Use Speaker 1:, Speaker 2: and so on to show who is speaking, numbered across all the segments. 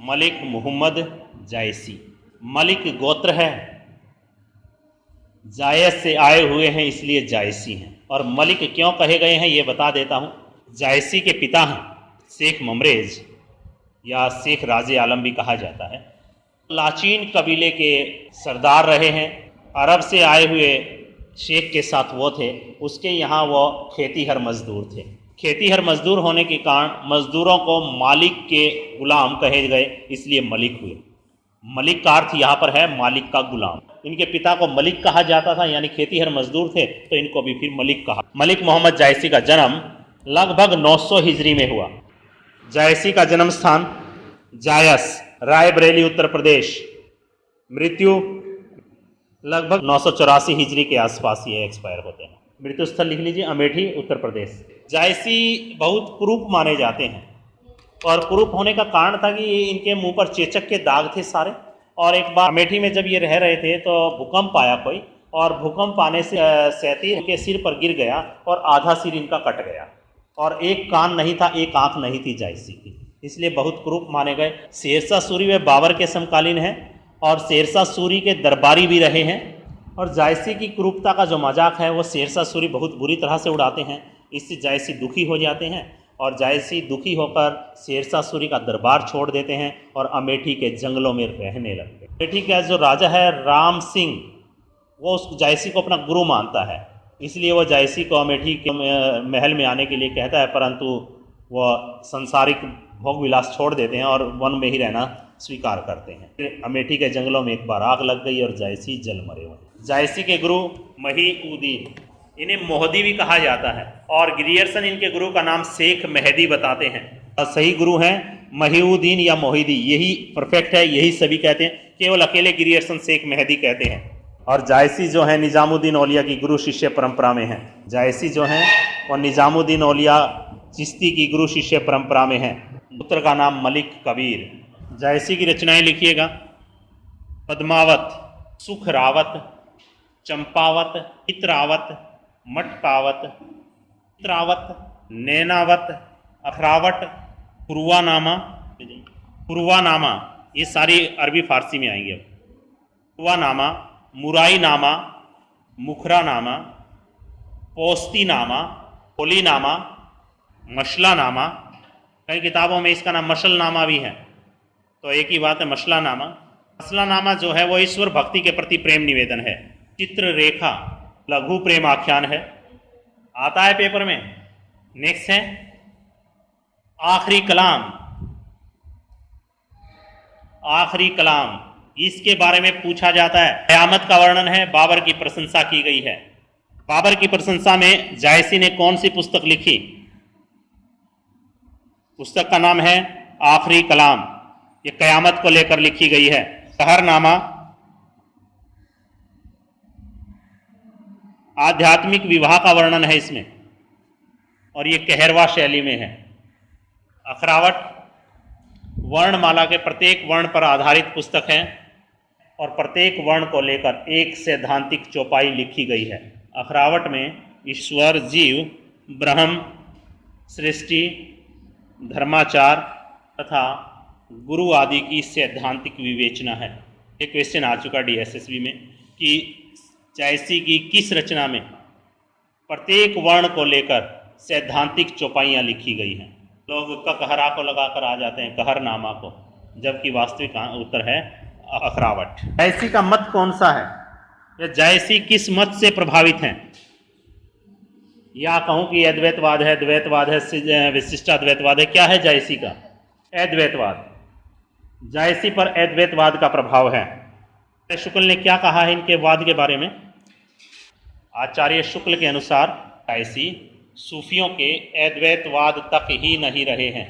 Speaker 1: मलिक मोहम्मद जायसी। मलिक गोत्र है, जायस से आए हुए हैं इसलिए जायसी हैं। और मलिक क्यों कहे गए हैं ये बता देता हूँ। जायसी के पिता हैं शेख ममरेज या शेख राजे आलम भी कहा जाता है। लाचीन कबीले के सरदार रहे हैं। अरब से आए हुए शेख के साथ वो थे, उसके यहाँ वो खेतीहर मजदूर थे। खेतीहर मजदूर होने के कारण मजदूरों को मालिक के गुलाम कहे गए, इसलिए मलिक हुए। मलिक का अर्थ यहाँ पर है मालिक का गुलाम। इनके पिता को मलिक कहा जाता था, यानी खेतीहर मजदूर थे, तो इनको भी फिर मलिक कहा। मलिक मोहम्मद जायसी का जन्म लगभग 900 हिजरी में हुआ। जायसी का जन्म स्थान जायस, रायबरेली, उत्तर प्रदेश। मृत्यु लगभग 984 हिजरी के आसपास ये एक्सपायर होते हैं। मृत्यु स्थल लिख लीजिए, अमेठी, उत्तर प्रदेश। जायसी बहुत कुरूप माने जाते हैं, और कुरूप होने का कारण था कि इनके मुंह पर चेचक के दाग थे सारे। और एक बार अमेठी में जब ये रह रहे थे तो भूकंप आया कोई, और भूकंप आने से सैती इनके सिर पर गिर गया और आधा सिर इनका कट गया, और एक कान नहीं था, एक आंख नहीं थी जायसी की, इसलिए बहुत कुरूप माने गए। शेरशाह सूरी वे बाबर के समकालीन हैं और शेरशाह सूरी के दरबारी भी रहे हैं। और जायसी की कुरूपता का जो मजाक है वो शेरशाह सूरी बहुत बुरी तरह से उड़ाते हैं। इससे जायसी दुखी हो जाते हैं, और जायसी दुखी होकर शेरशाह सूरी का दरबार छोड़ देते हैं और अमेठी के जंगलों में रहने लगते हैं। अमेठी का जो राजा है राम सिंह, वो उस जायसी को अपना गुरु मानता है, इसलिए वो जायसी को अमेठी के महल में आने के लिए कहता है, परंतु वह संसारिक भोग विलास छोड़ देते हैं और वन में ही रहना स्वीकार करते हैं। फिर अमेठी के जंगलों में एक बार आग लग गई और जायसी जल मरे हुए। जायसी के गुरु महीउद्दीन, इन्हें मोहदी भी कहा जाता है, और ग्रियर्सन इनके गुरु का नाम शेख मेहदी बताते हैं। और सही गुरु हैं महीउद्दीन या मोहिदी, यही परफेक्ट है, यही सभी कहते हैं। केवल अकेले ग्रियर्सन शेख मेहदी कहते हैं। और जायसी जो है निजामुद्दीन औलिया की गुरु शिष्य परंपरा में है। जायसी जो हैं और निजामुद्दीन औलिया चिश्ती की गुरु शिष्य परंपरा में है। पुत्र का नाम मलिक कबीर। जायसी की रचनाएं लिखिएगा। पद्मावत, सुखरावत, चंपावत, चित्रावत, मटकावत, चित्रावत, नैनावत, अखरावट, पुरवानामा, पुरवानामा, ये सारी अरबी फारसी में आएंगे। पुरवानामा, मुराई नामा, मुखरा नामा, पोस्ती नामा, होली नामा, मशला नामा। कई किताबों में इसका नाम मशल नामा भी है, तो एक ही बात है मशला नामा। मसला नामा जो है वो ईश्वर भक्ति के प्रति प्रेम निवेदन है। चित्र रेखा लघु प्रेम आख्यान है, आता है पेपर में। नेक्स्ट है आखिरी कलाम। आखिरी कलाम, इसके बारे में पूछा जाता है। क़यामत का वर्णन है, बाबर की प्रशंसा की गई है। बाबर की प्रशंसा में जायसी ने कौन सी पुस्तक लिखी? पुस्तक का नाम है आखिरी कलाम। ये क़यामत को लेकर लिखी गई है। कहरनामा आध्यात्मिक विवाह का वर्णन है इसमें, और ये कहरवा शैली में है। अखरावट वर्णमाला के प्रत्येक वर्ण पर आधारित पुस्तक है, और प्रत्येक वर्ण को लेकर एक सैद्धांतिक चौपाई लिखी गई है। अखरावट में ईश्वर, जीव, ब्रह्म, सृष्टि, धर्माचार तथा गुरु आदि की सैद्धांतिक विवेचना है। एक क्वेश्चन आ चुका DSSB में कि जायसी की किस रचना में प्रत्येक वर्ण को लेकर सैद्धांतिक चौपाइयाँ लिखी गई हैं। लोग ककहरा को लगाकर आ जाते हैं कहरनामा को, जबकि वास्तविक उत्तर है अखरावट। जायसी का मत कौन सा है, या जायसी किस मत से प्रभावित हैं? या कहूँ कि अद्वैतवाद है, द्वैतवाद है, विशिष्टाद्वैतवाद है, क्या है जायसी का? अद्वैतवाद। जायसी पर अद्वैतवाद का प्रभाव है। शुक्ल ने क्या कहा है इनके वाद के बारे में? आचार्य शुक्ल के अनुसार जायसी सूफियों के अद्वैतवाद तक ही नहीं रहे हैं,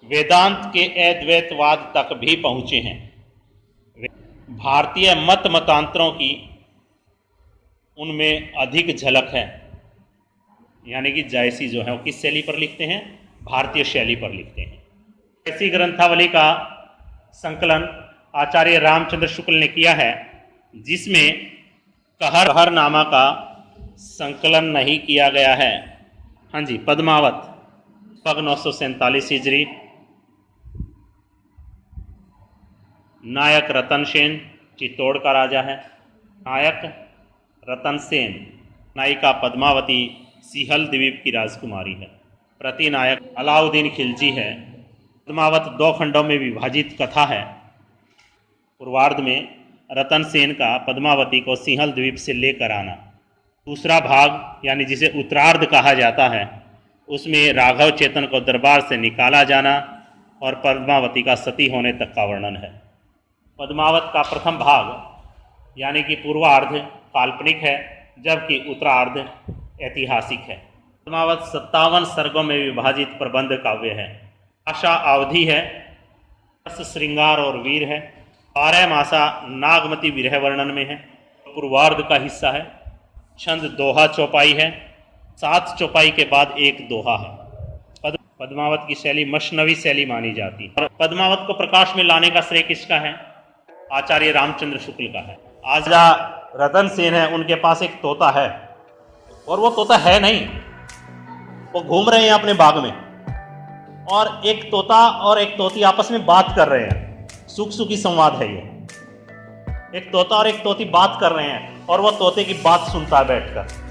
Speaker 1: वेदांत के अद्वैतवाद तक भी पहुँचे हैं। भारतीय मतांतरों की उनमें अधिक झलक है। यानी कि जायसी जो है वो किस शैली पर लिखते हैं? भारतीय शैली पर लिखते हैं। जायसी ग्रंथावली का संकलन आचार्य रामचंद्र शुक्ल ने किया है, जिसमें कहरनामा का संकलन नहीं किया गया है। हाँ जी, पद्मावत पग 947 हिजरी, नायक रतन सेन चित्तौड़ का राजा है। नायक रतन सेन, नायिका पद्मावती सिहल द्वीप की राजकुमारी है। प्रतिनायक अलाउद्दीन खिलजी है। पद्मावत 2 खंडों में विभाजित कथा है। पूर्वार्ध में रतन सेन का पद्मावती को सिंहल द्वीप से लेकर आना। दूसरा भाग यानी जिसे उत्तरार्ध कहा जाता है, उसमें राघव चेतन को दरबार से निकाला जाना और पद्मावती का सती होने तक का वर्णन है। पद्मावत का प्रथम भाग यानी कि पूर्वार्ध काल्पनिक है, जबकि उत्तरार्ध ऐतिहासिक है। पद्मावत 57 सर्गों में विभाजित प्रबंध काव्य है। भाषा अवधि है, रस श्रृंगार और वीर है। 12 मासा नागमती विरह वर्णन में है, पूर्वार्ध का हिस्सा है। छंद दोहा चौपाई है, 7 चौपाई के बाद एक दोहा है। पद्मावत की शैली मशनवी शैली मानी जाती है। और पद्मावत को प्रकाश में लाने का श्रेय किसका है? आचार्य रामचंद्र शुक्ल का है। आज रतन सेन है, उनके पास एक तोता है, और वो तोता है नहीं, वो घूम रहे हैं अपने बाग में, और एक तोता और एक तोती आपस में बात कर रहे हैं। सुख सुखी संवाद है ये। एक तोता और एक तोती बात कर रहे हैं, और वो तोते की बात सुनता है बैठकर।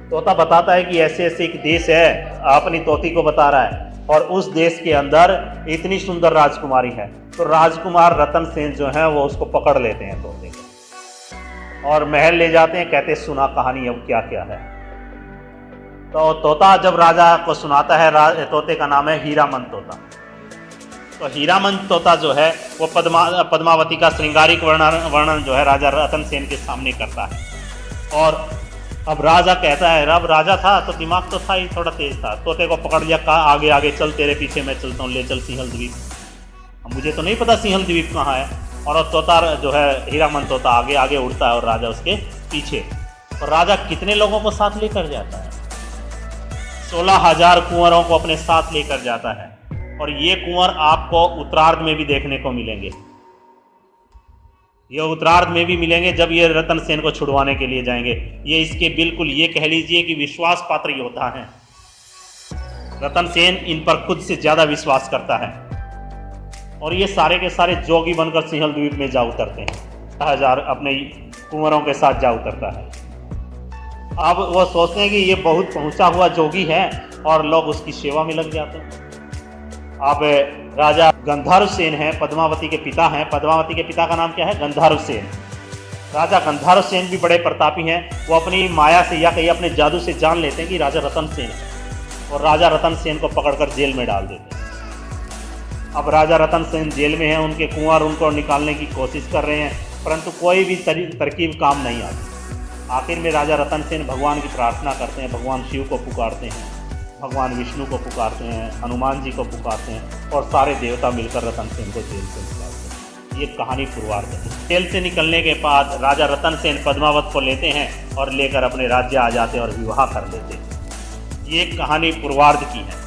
Speaker 1: तोता बताता है कि ऐसे ऐसे एक देश है, अपनी तोती को बता रहा है, और उस देश के अंदर इतनी सुंदर राजकुमारी है। तो राजकुमार रतन सेन जो है वो उसको पकड़ लेते हैं तोते को, और महल ले जाते हैं। कहते सुना कहानी अब क्या क्या है। तो तोता जब राजा को सुनाता है, तोते का नाम है हीरामन तोता। तो हीरामन तोता जो है वो पद्मावती का श्रृंगारिक वर्णन जो है राजा रतन सेन के सामने करता है। और अब राजा कहता है, अब राजा था तो दिमाग तो था ही, थोड़ा तेज था। तोते को पकड़ लिया, कहा आगे आगे चल, तेरे पीछे मैं चलता हूँ, ले चल सिंहल द्वीप। अब मुझे तो नहीं पता सिंहल द्वीप कहाँ है। और तोता जो है हीरामन तोता आगे आगे उड़ता है और राजा उसके पीछे। और राजा कितने लोगों को साथ लेकर जाता है? 16,000 कुंवरों को अपने साथ लेकर जाता है। और ये कुंवर आपको उत्तरार्ध में भी देखने को मिलेंगे। ये उत्तरार्ध में भी मिलेंगे जब ये रतन सेन को छुड़वाने के लिए जाएंगे। ये इसके बिल्कुल ये कह लीजिए कि विश्वास पात्र योद्धा हैं। रतन सेन इन पर खुद से ज्यादा विश्वास करता है, और ये सारे के सारे जोगी बनकर सिंहल द्वीप में जा उतरते हैं। 1000 अपने कुंवरों के साथ जा उतरता है। अब वो सोचते हैं कि ये बहुत पहुंचा हुआ जोगी है, और लोग उसकी सेवा में लग जाते हैं। अब राजा गंधर्व सेन हैं, पद्मावती के पिता हैं। पद्मावती के पिता का नाम क्या है? गंधर्व सेन। राजा गंधर्व सेन भी बड़े प्रतापी हैं। वो अपनी माया से या कहीं अपने जादू से जान लेते हैं कि राजा रतन सेन है, और राजा रतन सेन को पकड़कर जेल में डाल देते हैं। अब राजा रतन सेन जेल में हैं, उनके कुंवर उनको निकालने की कोशिश कर रहे हैं, परंतु कोई भी तरकीब काम नहीं आती। आखिर में राजा रतन सेन भगवान की प्रार्थना करते हैं, भगवान शिव को पुकारते हैं, भगवान विष्णु को पुकारते हैं, हनुमान जी को पुकारते हैं, और सारे देवता मिलकर रतन सेन को जेल से निकालते हैं। ये कहानी पूर्वार्ध है। जेल से निकलने के बाद राजा रतन सेन पद्मावत को लेते हैं और लेकर अपने राज्य आ जाते हैं और विवाह कर लेते हैं। ये कहानी पूर्वार्ध की है।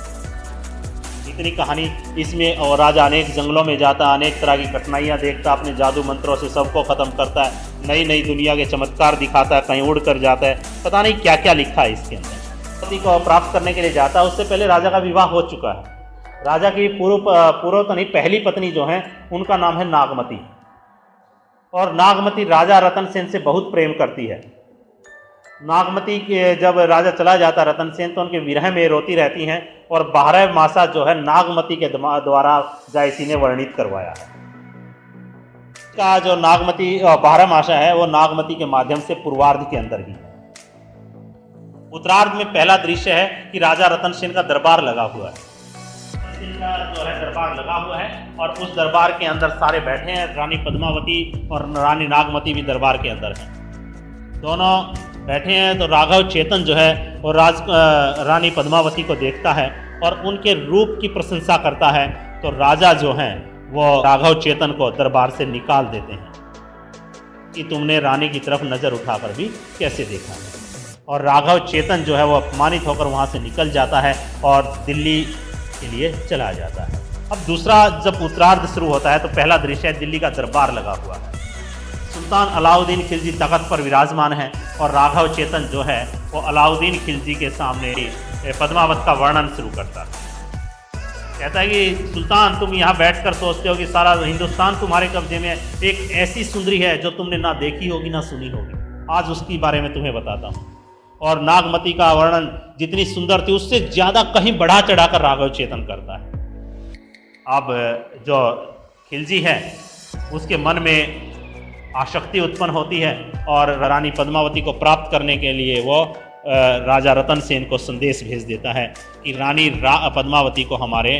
Speaker 1: इतनी कहानी इसमें, और राजा अनेक जंगलों में जाता, अनेक तरह की कठिनाइयाँ देखता, अपने जादू मंत्रों से सबको ख़त्म करता है, नई नई दुनिया के चमत्कार दिखाता है, कहीं उड़ कर जाता है, पता नहीं क्या क्या लिखा है इसके अंदर। पति को प्राप्त करने के लिए जाता है। उससे पहले राजा का विवाह हो चुका है। राजा की पूर्व तो नहीं, पहली पत्नी जो है उनका नाम है नागमती, और नागमती राजा रतन सेन से बहुत प्रेम करती है। नागमती के जब राजा चला जाता रतन सेन तो उनके विरह में रोती रहती हैं, और 12 मासा जो है नागमती के द्वारा जायसी ने वर्णित करवाया है। का जो नागमती 12 मासा है वो नागमती के माध्यम से पूर्वार्ध के अंदर ही है। उत्तरार्ध में पहला दृश्य है कि राजा रतन सेन का दरबार लगा हुआ है। जो है दरबार लगा हुआ है, और उस दरबार के अंदर सारे बैठे हैं। रानी पद्मावती और रानी नागमती भी दरबार के अंदर हैं। दोनों बैठे हैं। तो राघव चेतन जो है वो रानी पद्मावती को देखता है और उनके रूप की प्रशंसा करता है। तो राजा जो हैं वो राघव चेतन को दरबार से निकाल देते हैं कि तुमने रानी की तरफ नज़र उठाकर भी कैसे देखा है। और राघव चेतन जो है वो अपमानित होकर वहाँ से निकल जाता है और दिल्ली के लिए चला जाता है। अब दूसरा जब उत्तरार्ध शुरू होता है तो पहला दृश्य है दिल्ली का दरबार लगा हुआ है। सुल्तान अलाउद्दीन खिलजी तख्त पर विराजमान है और राघव चेतन जो है वो अलाउद्दीन खिलजी के सामने पद्मावत का वर्णन शुरू करता है। कहता है कि सुल्तान, तुम यहाँ बैठकर सोचते हो कि सारा हिंदुस्तान तुम्हारे कब्जे में है, एक ऐसी सुंदरी है जो तुमने ना देखी होगी ना सुनी होगी, आज उसके बारे में तुम्हें बताता हूँ। और नागमती का वर्णन जितनी सुंदर थी उससे ज़्यादा कहीं बढ़ा चढ़ाकर राघव चेतन करता है। अब जो खिलजी है उसके मन में आसक्ति उत्पन्न होती है और रानी पद्मावती को प्राप्त करने के लिए वो राजा रतन सेन को संदेश भेज देता है कि रानी पद्मावती को हमारे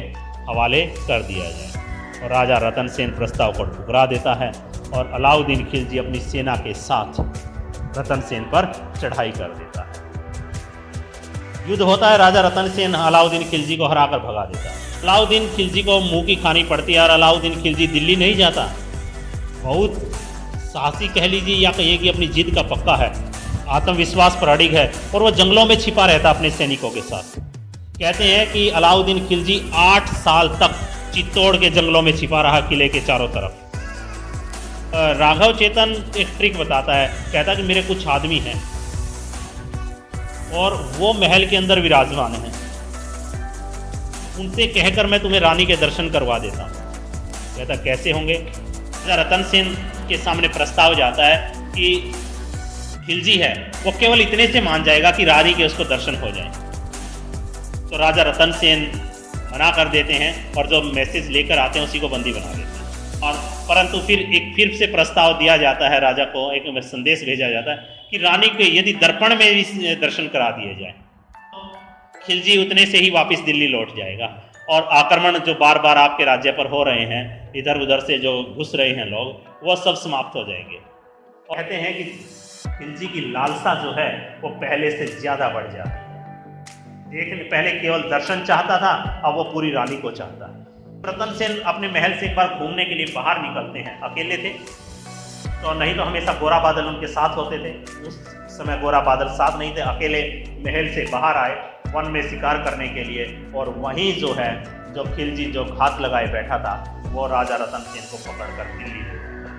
Speaker 1: हवाले कर दिया जाए। और राजा रतन सेन प्रस्ताव को ठुकरा देता है और अलाउद्दीन खिलजी अपनी सेना के साथ रतन सेन पर चढ़ाई कर देता है। युद्ध होता है, राजा रतन सेन अलाउद्दीन खिलजी को हराकर भगा देता है। अलाउद्दीन खिलजी को मुंह की खानी पड़ती है और अलाउद्दीन खिलजी दिल्ली नहीं जाता। बहुत साहसी कह लीजिए या कहिए कि अपनी जिद का पक्का है, आत्मविश्वास पर अड़िग है और वो जंगलों में छिपा रहता अपने सैनिकों के साथ। कहते हैं कि अलाउद्दीन खिलजी 8 साल तक चित्तौड़ के जंगलों में छिपा रहा, किले के चारों तरफ। राघव चेतन एक ट्रिक बताता है, कहता है कि मेरे कुछ आदमी हैं और वो महल के अंदर विराजमान हैं, उनसे कहकर मैं तुम्हें रानी के दर्शन करवा देता हूँ। कहता कैसे होंगे? रतन सेन के सामने प्रस्ताव जाता है कि खिलजी है वो केवल इतने से मान जाएगा कि रानी के उसको दर्शन हो जाए। तो राजा रतन सेन मना कर देते हैं और जो मैसेज लेकर आते हैं उसी को बंदी बना देते हैं। और परंतु फिर से प्रस्ताव दिया जाता है, राजा को एक संदेश भेजा जाता है कि रानी के यदि दर्पण में भी दर्शन करा दिए जाए खिलजी उतने से ही वापस दिल्ली लौट जाएगा और आक्रमण जो बार बार आपके राज्य पर हो रहे हैं, इधर उधर से जो घुस रहे हैं लोग, वह सब समाप्त हो जाएंगे। और कहते हैं कि खिलजी की लालसा जो है वो पहले से ज़्यादा बढ़ जाती है। पहले केवल दर्शन चाहता था, अब वो पूरी रानी को चाहता है। रतन सेन अपने महल से एक बार घूमने के लिए बाहर निकलते हैं, अकेले थे तो नहीं तो हमेशा गोरा बादल उनके साथ होते थे। उस समय गोरा बादल साथ नहीं थे, अकेले महल से बाहर आए वन में शिकार करने के लिए। और वहीं जो है जो खिलजी जो घात लगाए बैठा था वो राजा रतन सेन को पकड़कर दिल्ली ले गया।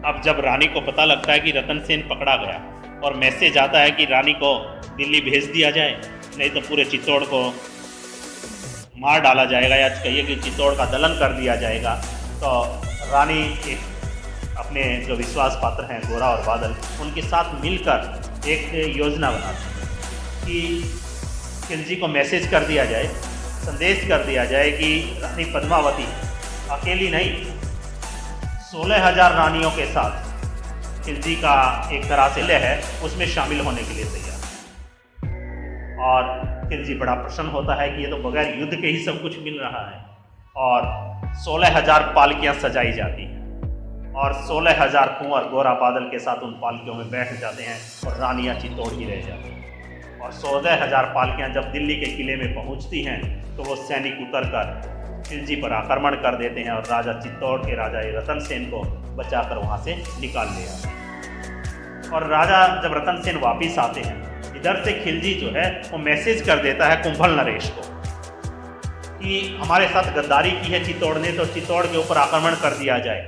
Speaker 1: अब जब रानी को पता लगता है कि रतन सेन पकड़ा गया और मैसेज आता है कि रानी को दिल्ली भेज दिया जाए, नहीं तो पूरे चित्तौड़ को मार डाला जाएगा या कहिए कि चित्तौड़ का दलन कर दिया जाएगा, तो रानी एक अपने जो विश्वास पात्र हैं गोरा और बादल, उनके साथ मिलकर एक योजना बनाती है कि खिलजी को मैसेज कर दिया जाए, संदेश कर दिया जाए कि रानी पद्मावती अकेली नहीं 16,000 रानियों के साथ खिलजी का एक तरह से लय है उसमें शामिल होने के लिए तैयार। और खिलजी बड़ा प्रसन्न होता है कि ये तो बगैर युद्ध के ही सब कुछ मिल रहा है। और 16,000 पालकियां सजाई जाती हैं और 16,000 कुंवर गोरा बादल के साथ उन पालकियों में बैठ जाते हैं और रानियां चित्तौड़ ही रह जाती हैं। और 16,000 पालकियां जब दिल्ली के किले में पहुंचती हैं तो वो सैनिक उतरकर खिलजी पर आक्रमण कर देते हैं और राजा चित्तौड़ के राजा रतन सेन को बचाकर वहां से निकाल ले आते हैं। और राजा जब रतन सेन वापिस आते हैं, इधर से खिलजी जो है वो मैसेज कर देता है कुंभल नरेश को कि हमारे साथ गद्दारी की है चित्तौड़ ने, तो चित्तौड़ के ऊपर आक्रमण कर दिया जाए।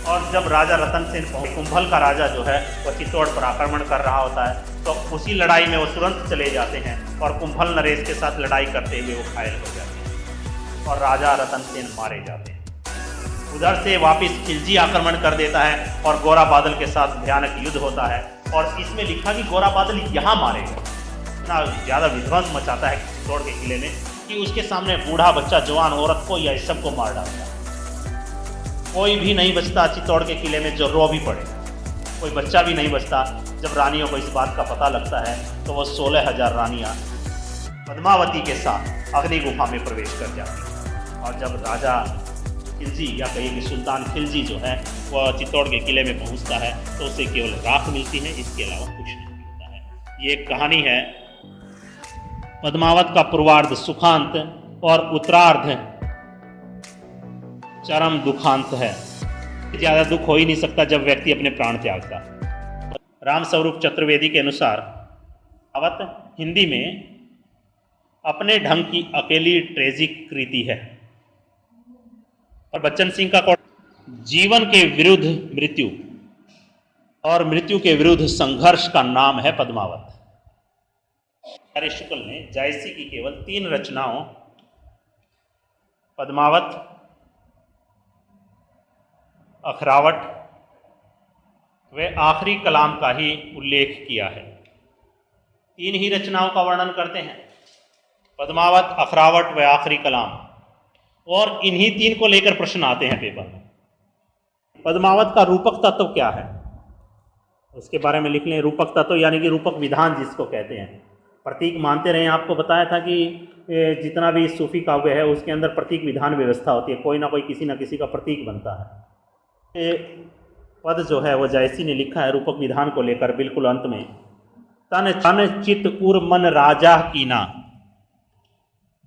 Speaker 1: और जब राजा रतन सेन पहुंचे, कुंभल का राजा जो है वह चित्तौड़ पर आक्रमण कर रहा होता है, तो उसी लड़ाई में वो तुरंत चले जाते हैं और कुंभल नरेश के साथ लड़ाई करते हुए वो घायल हो जाते हैं और राजा रतन सेन मारे जाते हैं। उधर से वापस खिलजी आक्रमण कर देता है और गोरा बादल के साथ भयानक युद्ध होता है। और इसमें लिखा कि गोरा बादल यहाँ मारेगा, इतना ज़्यादा विध्वंस मचाता है चित्तौड़ के किले में कि उसके सामने बूढ़ा बच्चा जवान औरत को या सबको मार डालता है। कोई भी नहीं बचता चित्तौड़ के किले में जो रो भी पड़े, कोई बच्चा भी नहीं बचता। जब रानियों को इस बात का पता लगता है तो वो 16,000 रानियाँ पद्मावती के साथ अग्नि गुफा में प्रवेश कर जाती हैं। और जब राजा खिलजी या कहिए कि सुल्तान खिलजी जो है वह चित्तौड़ के किले में पहुंचता है तो उसे केवल राख मिलती है, इसके अलावा कुछ नहीं मिलता है। ये एक कहानी है पद्मावत का पूर्वार्ध सुखांत और उत्तरार्ध चरम दुखांत है। ज़्यादा दुख हो ही नहीं सकता जब व्यक्ति अपने प्राण त्यागता। राम स्वरूप चतुर्वेदी के अनुसार पद्मावत हिंदी में अपने ढंग की अकेली ट्रेजिक कृति है। और बच्चन सिंह का जीवन के विरुद्ध मृत्यु और मृत्यु के विरुद्ध संघर्ष का नाम है पद्मावत। आचार्य शुक्ल ने जायसी की केवल 3 रचनाओं पद्मावत, अखरावट व आखिरी कलाम का ही उल्लेख किया है। 3 ही रचनाओं का वर्णन करते हैं, पद्मावत, अखरावट व आखिरी कलाम, और इन्हीं 3 को लेकर प्रश्न आते हैं पेपर में। पद्मावत का रूपक तत्व क्या है, उसके बारे में लिख लें। रूपक तत्व यानी कि रूपक विधान जिसको कहते हैं। प्रतीक मानते रहे, आपको बताया था कि जितना भी सूफी काव्य है उसके अंदर प्रतीक विधान व्यवस्था होती है, कोई ना कोई किसी न किसी का प्रतीक बनता है। ये पद जो है वो जायसी ने लिखा है रूपक विधान को लेकर बिल्कुल अंत में, तन तन चित उर मन राजा कीना,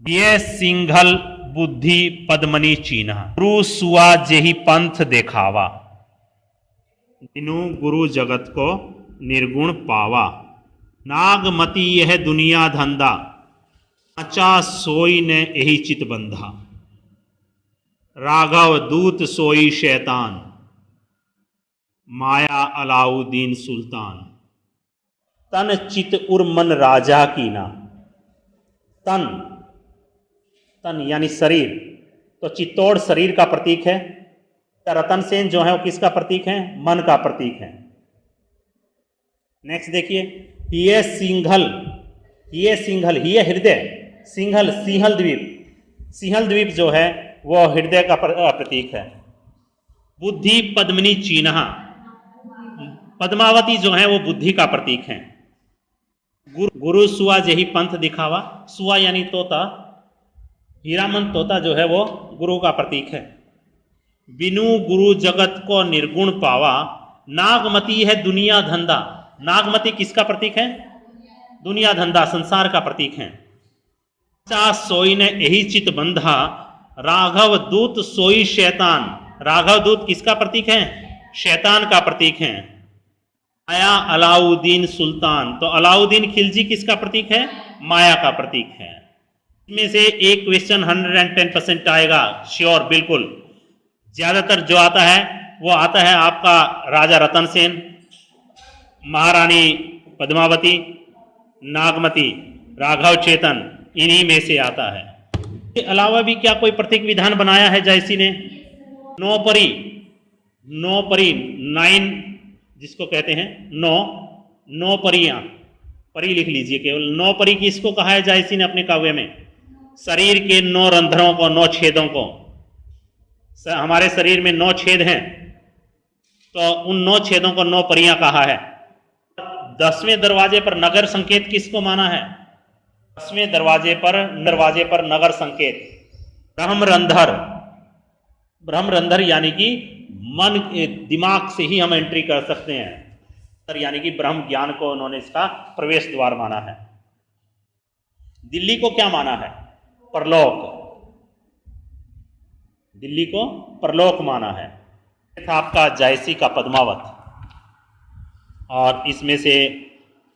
Speaker 1: बिये सिंघल बुद्धि पद्मनी चीना, गुरु सुआ जेहि पंथ देखावा, दिनु गुरु जगत को निर्गुण पावा, नागमती यह दुनिया धंधा, आचा सोई ने यही चित बंधा, राघव दूत सोई शैतान, माया अलाउद्दीन सुल्तान। तन चित उर मन राजा कीना। तन, तन यानी शरीर, तो चित्तौड़ शरीर का प्रतीक है। रतन सेन जो है वो किसका प्रतीक है, मन का प्रतीक है। नेक्स्ट देखिए, ये सिंघल, ये सिंघल, ये हृदय, सिंघल सिंहल द्वीप, सिंहल द्वीप जो है वो हृदय का प्रतीक है। बुद्धि पद्मनी चीन्हा, पद्मावती जो है वो बुद्धि का प्रतीक है। गुरु सुआ जेहि पंथ दिखावा, सुआ यानी तोता, हीरामन तोता जो है वो गुरु का प्रतीक है। बिनु गुरु जगत को निर्गुण पावा, नागमती है दुनिया धंधा, नागमती किसका प्रतीक है, दुनिया धंधा संसार का प्रतीक है। चा सोई ने यही चित बंधा, राघव दूत सोई शैतान, राघव दूत किसका प्रतीक है, शैतान का प्रतीक है। माया अलाउद्दीन सुल्तान, तो अलाउद्दीन खिलजी किसका प्रतीक है, माया का प्रतीक है। इसमें से एक क्वेश्चन 110% आएगा श्योर, बिल्कुल। ज्यादातर जो आता है वो आता है आपका राजा रतन सेन, महारानी पद्मावती, नागमती, राघव चेतन, इन्हीं में से आता है। इसके अलावा भी क्या कोई प्रतीक विधान बनाया है जायसी ने? नौपरी, नौपरी, 9 जिसको कहते हैं, नौ परियां, परी लिख लीजिए केवल। 9 परी किसको कहा है जायसी ने अपने काव्य में? शरीर के 9 रंध्रों को, 9 छेदों को। हमारे शरीर में 9 छेद हैं, तो उन 9 छेदों को 9 परियां कहा है। 10वें दरवाजे पर नगर संकेत किसको माना है? 10वें दरवाजे पर नगर संकेत ब्रह्मरंधर, ब्रह्मरंधर यानी कि मन, दिमाग से ही हम एंट्री कर सकते हैं, यानी कि ब्रह्म ज्ञान को उन्होंने इसका प्रवेश द्वार माना है। दिल्ली को क्या माना है? परलोक, दिल्ली को परलोक माना है। ये था आपका जायसी का पद्मावत, और इसमें से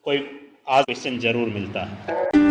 Speaker 1: कोई आज क्वेश्चन जरूर मिलता है।